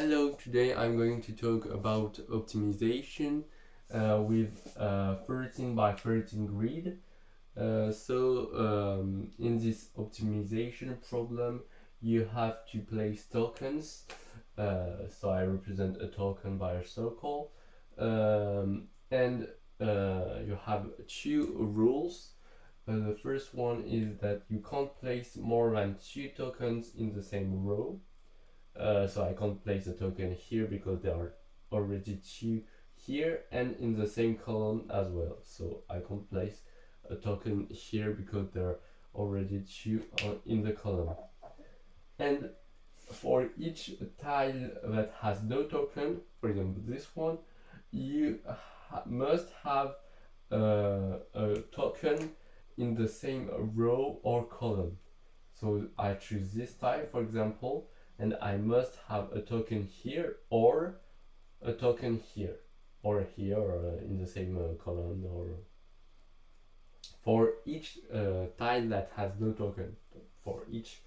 Hello, today I'm going to talk about optimization with 13 by 13 grid. In this optimization problem, you have to place tokens. So I represent a token by a circle. And you have two rules. The first one is that you can't place more than two tokens in the same row. So I can't place a token here because there are already two here and in the same column as well. So I can't place a token here because there are already two in the column. And for each tile that has no token, for example this one, you must have a token in the same row or column. So I choose this tile, for example, and I must have a token here or a token here or here or in the same column, or for each tile that has no token, for each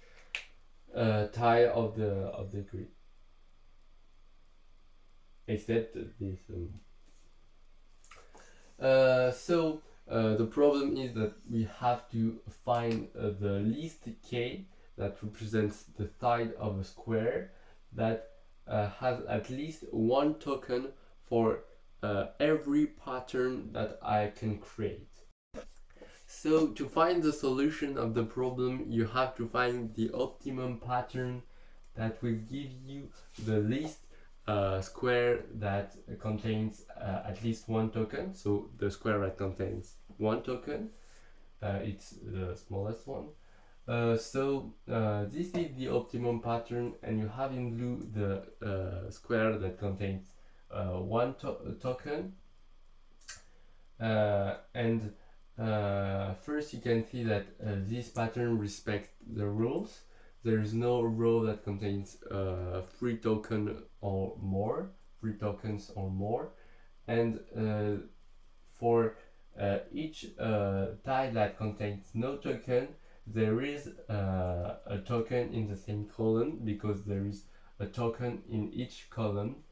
tile of the grid, except this. The problem is that we have to find the least k that represents the side of a square that has at least one token for every pattern that I can create. So to find the solution of the problem, you have to find the optimum pattern that will give you the least square that contains at least one token. So the square that contains one token, it's the smallest one. This is the optimum pattern, and you have in blue the square that contains one token. First you can see that this pattern respects the rules. There is no row that contains 3 tokens or more, and for each tile that contains no token, there is a token in the same column because there is a token in each column.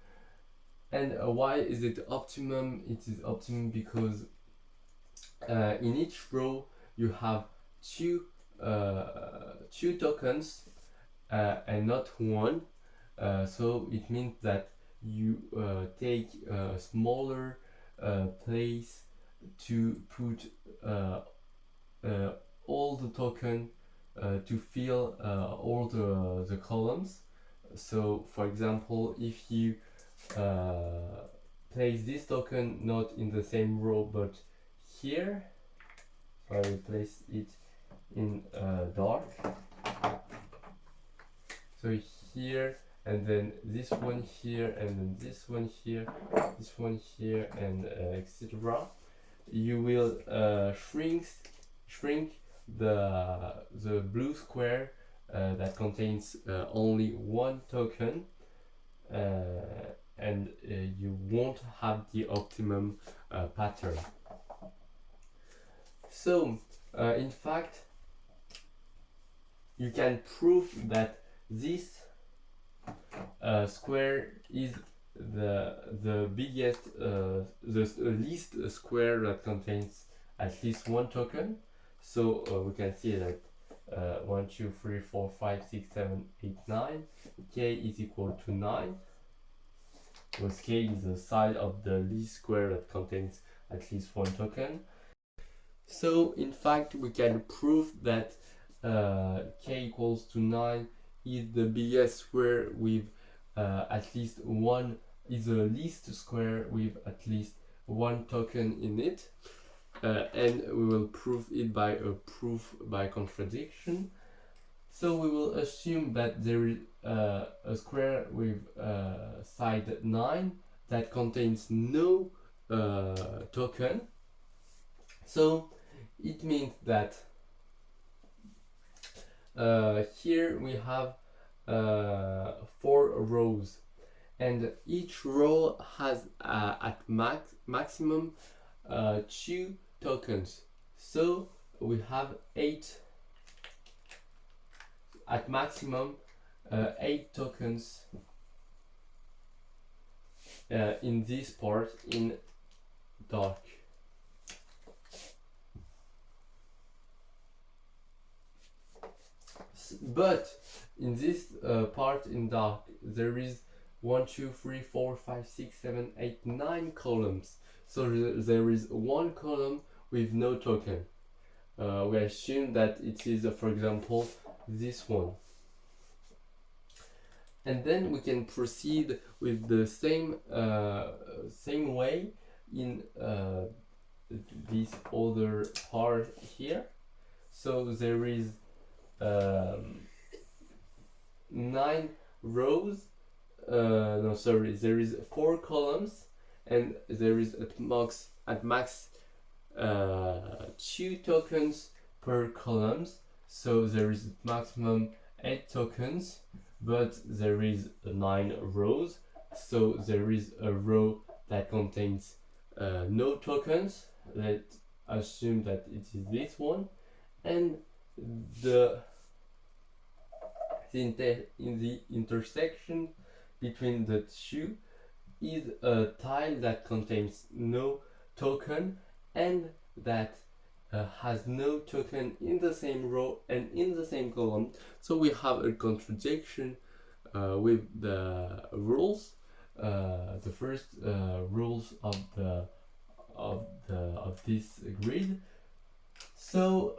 And why is it optimum? It is optimum because in each row you have two tokens and not one. So it means that you take a smaller place to put all the token to fill all the columns. So for example, if you place this token not in the same row but here, so I will place it in dark, so here, and then this one here, and then this one here, this one here, and etc. You will shrink the blue square that contains only one token, and you won't have the optimum pattern. So in fact you can prove that this square is the biggest, the least square that contains at least one token. So we can see that 1, 2, 3, 4, 5, 6, 7, 8, 9. K is equal to 9. Because K is the side of the least square that contains at least one token. So in fact we can prove that K equals to 9 is the biggest square with at least one, is the least square with at least one token in it, and we will prove it by a proof by contradiction. So we will assume that there is a square with side 9 that contains no token. So it means that here we have 4 rows, and each row has at maximum 2 tokens. So we have 8 at maximum 8 tokens in this part in dark. But in this part in dark, there is 1, 2, 3, 4, 5, 6, 7, 8, 9 columns. So there is one column with no token. We assume that it is, for example, this one. And then we can proceed with the same way in this other part here. So there is 9 rows. No, sorry, there is 4 columns, and there is at max 2 tokens per columns. So there is maximum 8 tokens, but there is 9 rows. So there is a row that contains no tokens. Let's assume that it is this one, and in the intersection between the two is a tile that contains no token and that has no token in the same row and in the same column. So we have a contradiction with the rules. The first rules of this grid. So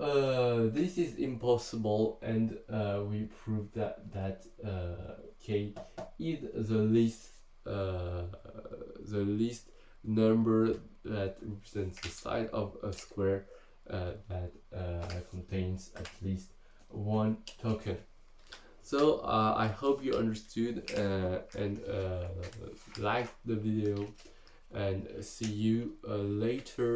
this is impossible, and we prove that k is the least number that represents the side of a square that contains at least one token. So I hope you understood and liked the video, and see you later.